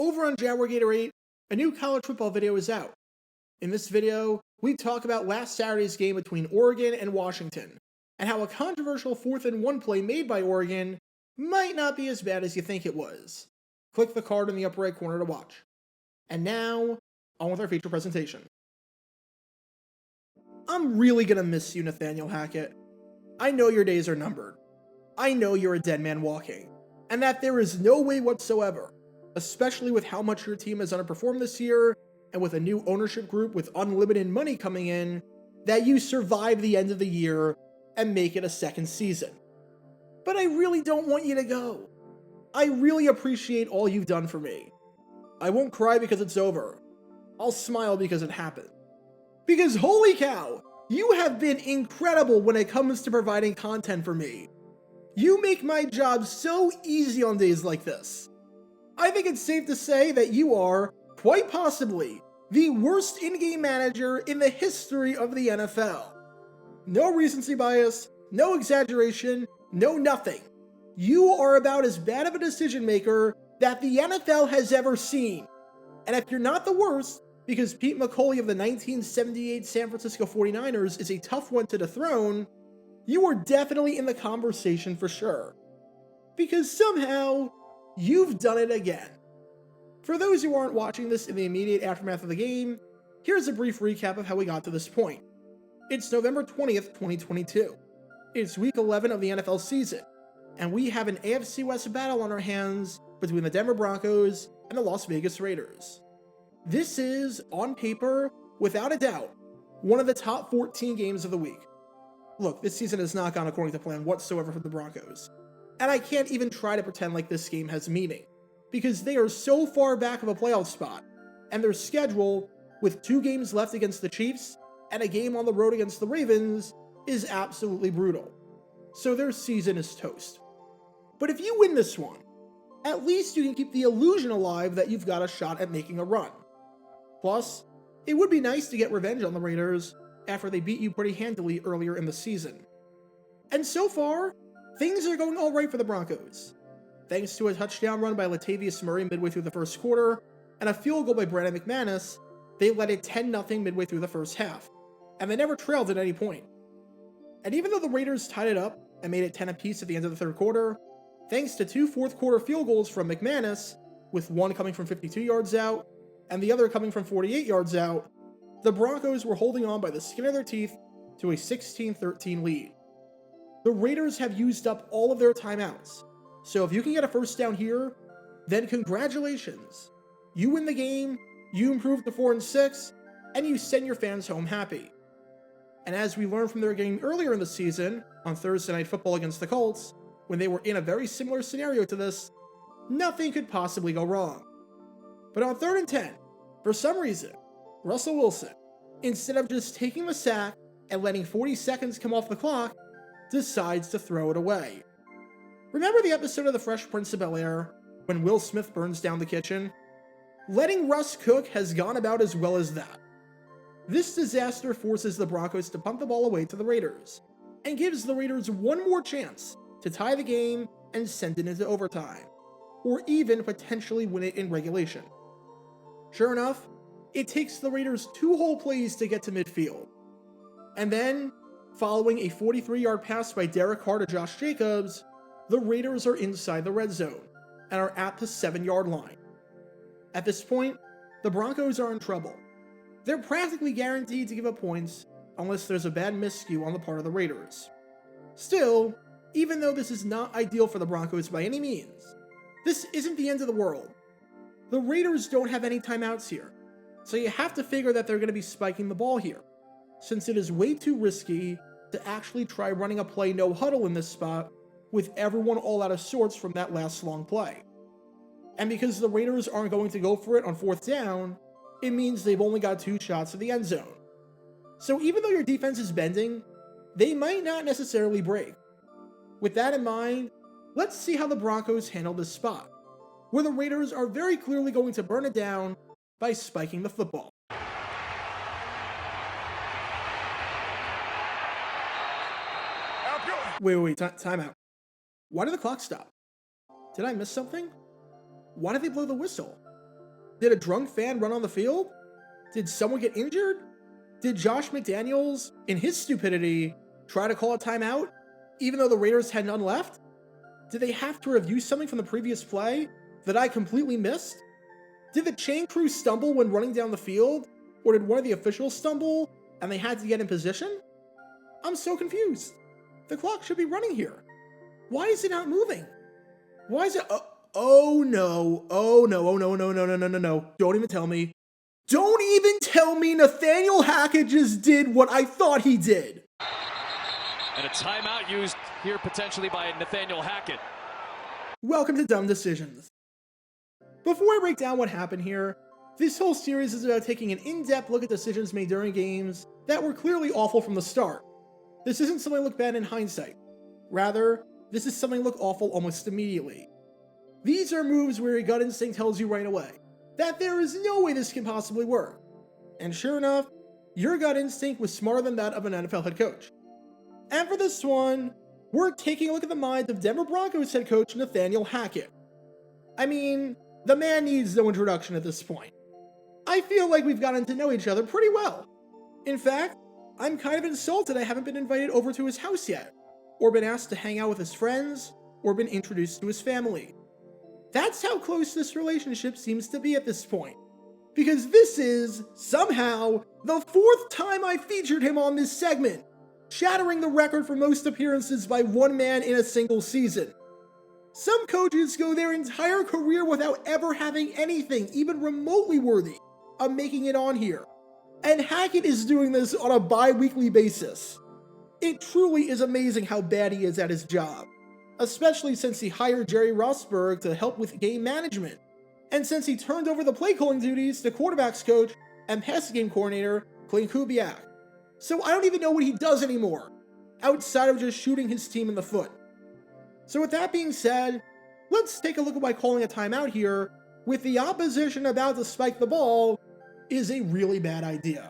Over on Jaguar Gator 8, a new college football video is out. In this video, we talk about last Saturday's game between Oregon and Washington, and how a controversial 4th and 1 play made by Oregon might not be as bad as you think it was. Click the card in the upper right corner to watch. And now, on with our feature presentation. I'm really gonna miss you, Nathaniel Hackett. I know your days are numbered. I know you're a dead man walking, and that there is no way whatsoever, especially with how much your team has underperformed this year, and with a new ownership group with unlimited money coming in, that you survive the end of the year and make it a second season. But I really don't want you to go. I really appreciate all you've done for me. I won't cry because it's over. I'll smile because it happened. Because holy cow, you have been incredible when it comes to providing content for me. You make my job so easy on days like this. I think it's safe to say that you are, quite possibly, the worst in-game manager in the history of the NFL. No recency bias, no exaggeration, no nothing. You are about as bad of a decision maker that the NFL has ever seen. And if you're not the worst, because Pete McCauley of the 1978 San Francisco 49ers is a tough one to dethrone, you are definitely in the conversation for sure. Because somehow, you've done it again. For those who aren't watching this in the immediate aftermath of the game, here's a brief recap of how we got to this point. It's November 20th, 2022. It's week 11 of the NFL season, and we have an AFC West battle on our hands between the Denver Broncos and the Las Vegas Raiders. This is, on paper, without a doubt, one of the top 14 games of the week. Look, this season has not gone according to plan whatsoever for the Broncos, and I can't even try to pretend like this game has meaning, because they are so far back of a playoff spot, and their schedule, with 2 games left against the Chiefs and a game on the road against the Ravens, is absolutely brutal. So their season is toast. But if you win this one, at least you can keep the illusion alive that you've got a shot at making a run. Plus, it would be nice to get revenge on the Raiders after they beat you pretty handily earlier in the season. And so far, things are going alright for the Broncos. Thanks to a touchdown run by Latavius Murray midway through the first quarter, and a field goal by Brandon McManus, they led it 10-0 midway through the first half, and they never trailed at any point. And even though the Raiders tied it up and made it 10 apiece at the end of the third quarter, thanks to 2 fourth-quarter field goals from McManus, with one coming from 52 yards out, and the other coming from 48 yards out, the Broncos were holding on by the skin of their teeth to a 16-13 lead. The Raiders have used up all of their timeouts, so if you can get a first down here, then congratulations. You win the game, you improve to 4-6, and you send your fans home happy. And as we learned from their game earlier in the season, on Thursday Night Football against the Colts, when they were in a very similar scenario to this, nothing could possibly go wrong. But on 3rd and 10, for some reason, Russell Wilson, instead of just taking the sack and letting 40 seconds come off the clock, decides to throw it away. Remember the episode of The Fresh Prince of Bel-Air, when Will Smith burns down the kitchen? Letting Russ cook has gone about as well as that. This disaster forces the Broncos to punt the ball away to the Raiders, and gives the Raiders one more chance to tie the game and send it into overtime, or even potentially win it in regulation. Sure enough, it takes the Raiders 2 whole plays to get to midfield. And then, following a 43-yard pass by Derek Carr to Josh Jacobs, the Raiders are inside the red zone and are at the 7-yard line. At this point, the Broncos are in trouble. They're practically guaranteed to give up points unless there's a bad miscue on the part of the Raiders. Still, even though this is not ideal for the Broncos by any means, this isn't the end of the world. The Raiders don't have any timeouts here, so you have to figure that they're going to be spiking the ball here, since it is way too risky to actually try running a play no huddle in this spot with everyone all out of sorts from that last long play. And because the Raiders aren't going to go for it on 4th down, it means they've only got 2 shots at the end zone. So even though your defense is bending, they might not necessarily break. With that in mind, let's see how the Broncos handle this spot, where the Raiders are very clearly going to burn it down by spiking the football. Wait, time out. Why did the clock stop? Did I miss something? Why did they blow the whistle? Did a drunk fan run on the field? Did someone get injured? Did Josh McDaniels, in his stupidity, try to call a timeout, even though the Raiders had none left? Did they have to review something from the previous play that I completely missed? Did the chain crew stumble when running down the field? Or did one of the officials stumble and they had to get in position? I'm so confused. The clock should be running here. Why is it not moving? Why is it... Oh no. Oh no. Oh no, no, no, no, no, no, no. Don't even tell me. Don't even tell me Nathaniel Hackett just did what I thought he did. And a timeout used here potentially by Nathaniel Hackett. Welcome to Dumb Decisions. Before I break down what happened here, this whole series is about taking an in-depth look at decisions made during games that were clearly awful from the start. This isn't something I look bad in hindsight. Rather, this is something I look awful almost immediately. These are moves where your gut instinct tells you right away that there is no way this can possibly work. And sure enough, your gut instinct was smarter than that of an NFL head coach. And for this one, we're taking a look at the mind of Denver Broncos head coach Nathaniel Hackett. I mean, the man needs no introduction at this point. I feel like we've gotten to know each other pretty well. In fact, I'm kind of insulted I haven't been invited over to his house yet, or been asked to hang out with his friends, or been introduced to his family. That's how close this relationship seems to be at this point. Because this is, somehow, the 4th time I featured him on this segment, shattering the record for most appearances by one man in a single season. Some coaches go their entire career without ever having anything even remotely worthy of making it on here. And Hackett is doing this on a bi-weekly basis. It truly is amazing how bad he is at his job, especially since he hired Jerry Rossberg to help with game management, and since he turned over the play calling duties to quarterbacks coach and passing game coordinator Clint Kubiak. So I don't even know what he does anymore, outside of just shooting his team in the foot. So with that being said, let's take a look at why calling a timeout here, with the opposition about to spike the ball, is a really bad idea.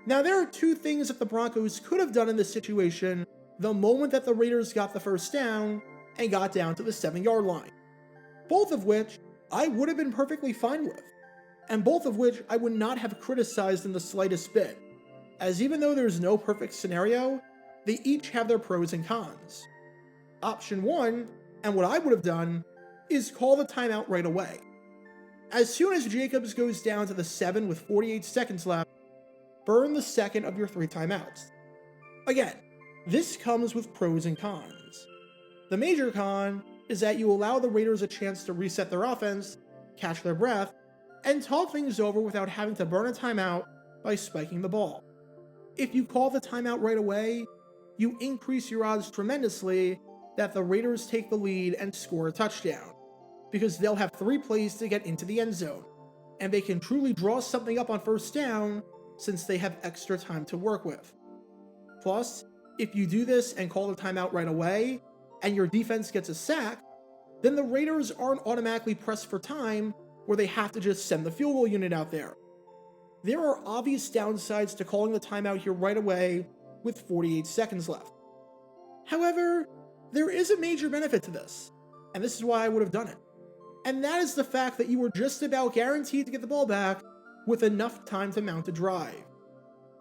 Now there are two things that the Broncos could have done in this situation the moment that the Raiders got the first down and got down to the 7-yard line. Both of which I would have been perfectly fine with, and both of which I would not have criticized in the slightest bit, as even though there's no perfect scenario, they each have their pros and cons. Option 1, and what I would have done, is call the timeout right away. As soon as Jacobs goes down to the 7 with 48 seconds left, burn the second of your 3 timeouts. Again, this comes with pros and cons. The major con is that you allow the Raiders a chance to reset their offense, catch their breath, and talk things over without having to burn a timeout by spiking the ball. If you call the timeout right away, you increase your odds tremendously that the Raiders take the lead and score a touchdown, because they'll have 3 plays to get into the end zone, and they can truly draw something up on first down since they have extra time to work with. Plus, if you do this and call the timeout right away, and your defense gets a sack, then the Raiders aren't automatically pressed for time where they have to just send the field goal unit out there. There are obvious downsides to calling the timeout here right away with 48 seconds left. However, there is a major benefit to this, and this is why I would have done it. And that is the fact that you were just about guaranteed to get the ball back with enough time to mount a drive.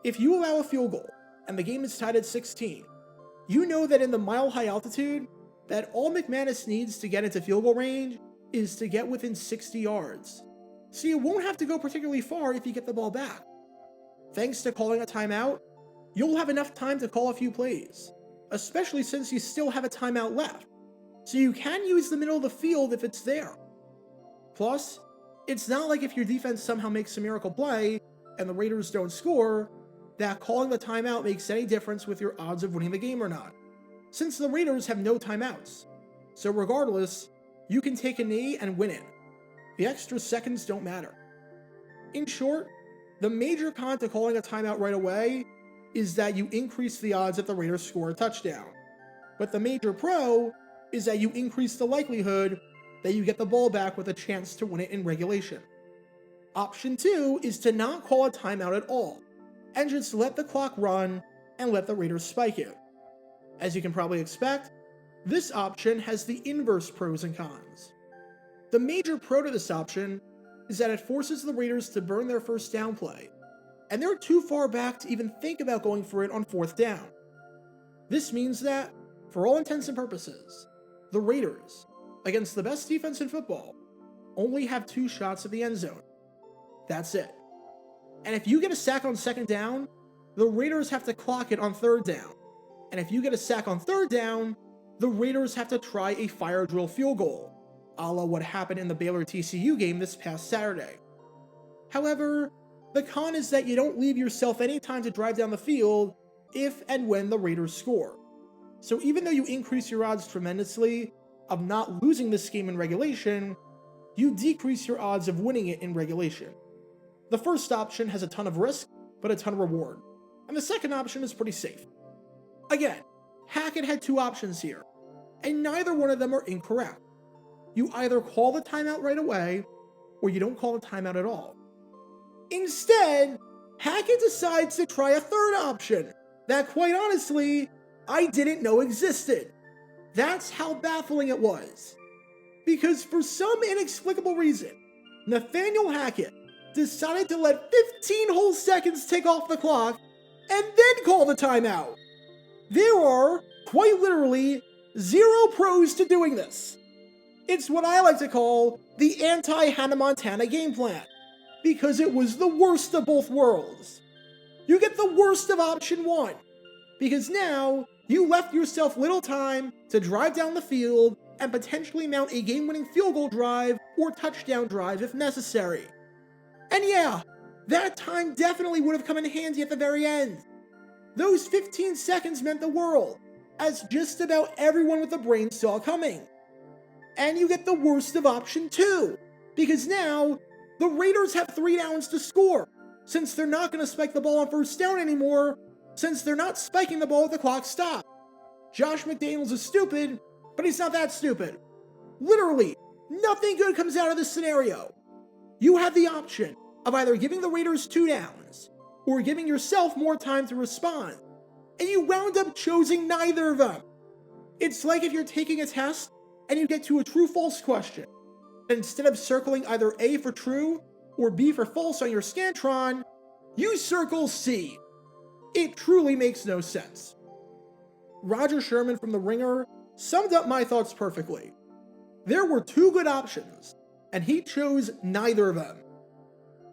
If you allow a field goal, and the game is tied at 16, you know that in the mile-high altitude, that all McManus needs to get into field goal range is to get within 60 yards. So you won't have to go particularly far if you get the ball back. Thanks to calling a timeout, you'll have enough time to call a few plays, especially since you still have a timeout left. So you can use the middle of the field if it's there. Plus, it's not like if your defense somehow makes a miracle play and the Raiders don't score, that calling the timeout makes any difference with your odds of winning the game or not, since the Raiders have no timeouts. So regardless, you can take a knee and win it. The extra seconds don't matter. In short, the major con to calling a timeout right away is that you increase the odds that the Raiders score a touchdown. But the major pro is that you increase the likelihood that you get the ball back with a chance to win it in regulation. Option 2 is to not call a timeout at all, and just let the clock run and let the Raiders spike it. As you can probably expect, this option has the inverse pros and cons. The major pro to this option is that it forces the Raiders to burn their first down play, and they're too far back to even think about going for it on 4th down. This means that, for all intents and purposes, the Raiders, against the best defense in football, only have 2 shots at the end zone. That's it. And if you get a sack on 2nd down, the Raiders have to clock it on 3rd down. And if you get a sack on 3rd down, the Raiders have to try a fire drill field goal, a la what happened in the Baylor-TCU game this past Saturday. However, the con is that you don't leave yourself any time to drive down the field if and when the Raiders score. So even though you increase your odds tremendously of not losing this game in regulation, you decrease your odds of winning it in regulation. The first option has a ton of risk, but a ton of reward. And the second option is pretty safe. Again, Hackett had 2 options here, and neither one of them are incorrect. You either call the timeout right away, or you don't call the timeout at all. Instead, Hackett decides to try a third option that, quite honestly, I didn't know existed. That's how baffling it was. Because for some inexplicable reason, Nathaniel Hackett decided to let 15 whole seconds tick off the clock and then call the timeout. There are, quite literally, 0 pros to doing this. It's what I like to call the anti-Hannah Montana game plan, because it was the worst of both worlds. You get the worst of option 1, because now you left yourself little time to drive down the field and potentially mount a game-winning field goal drive or touchdown drive if necessary. And yeah, that time definitely would have come in handy at the very end. Those 15 seconds meant the world, as just about everyone with a brain saw coming. And you get the worst of option 2, because now the Raiders have 3 downs to score, since they're not going to spike the ball on 1st down anymore, since they're not spiking the ball with the clock stopped. Josh McDaniels is stupid, but he's not that stupid. Literally, nothing good comes out of this scenario. You had the option of either giving the Raiders 2 downs, or giving yourself more time to respond, and you wound up choosing neither of them. It's like if you're taking a test and you get to a true-false question, and instead of circling either A for true or B for false on your Scantron, you circle C. It truly makes no sense. Roger Sherman from The Ringer summed up my thoughts perfectly. There were 2 good options, and he chose neither of them.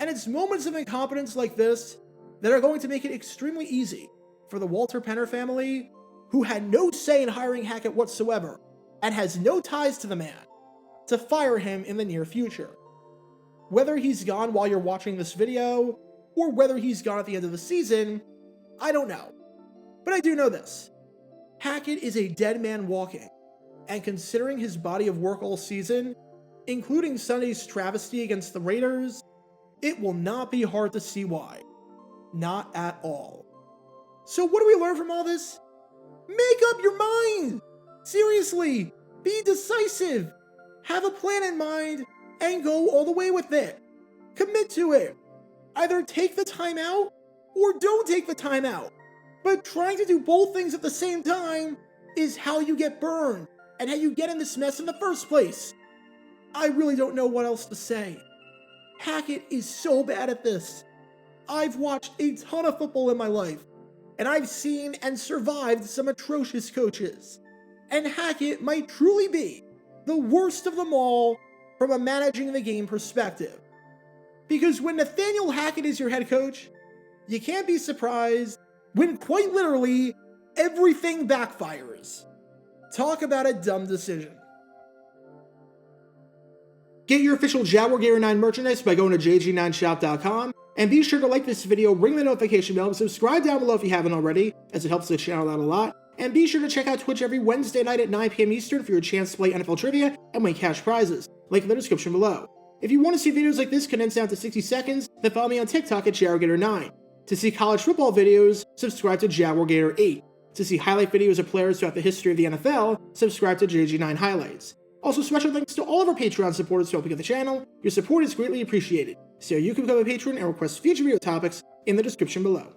And it's moments of incompetence like this that are going to make it extremely easy for the Walter Penner family, who had no say in hiring Hackett whatsoever and has no ties to the man, to fire him in the near future. Whether he's gone while you're watching this video, or whether he's gone at the end of the season, I don't know. But I do know this. Hackett is a dead man walking, and considering his body of work all season, including Sunday's travesty against the Raiders, it will not be hard to see why. Not at all. So what do we learn from all this? Make up your mind! Seriously, be decisive! Have a plan in mind, and go all the way with it. Commit to it. Either take the timeout, or don't take the timeout. But trying to do both things at the same time is how you get burned, and how you get in this mess in the first place. I really don't know what else to say. Hackett is so bad at this. I've watched a ton of football in my life, and I've seen and survived some atrocious coaches. And Hackett might truly be the worst of them all from a managing the game perspective. Because when Nathaniel Hackett is your head coach, you can't be surprised when quite literally everything backfires. Talk about a dumb decision. Get your official Jaguar Gator 9 merchandise by going to jg9shop.com, and be sure to like this video, ring the notification bell, and subscribe down below if you haven't already, as it helps the channel out a lot. And be sure to check out Twitch every Wednesday night at 9 p.m. Eastern for your chance to play NFL trivia and win cash prizes. Link in the description below. If you want to see videos like this condensed down to 60 seconds, then follow me on TikTok at Jaguar Gator 9. To see college football videos, subscribe to Jaguar Gator 8. To see highlight videos of players throughout the history of the NFL, subscribe to JG9 Highlights. Also, special thanks to all of our Patreon supporters for helping the channel. Your support is greatly appreciated. So you can become a patron and request future video topics in the description below.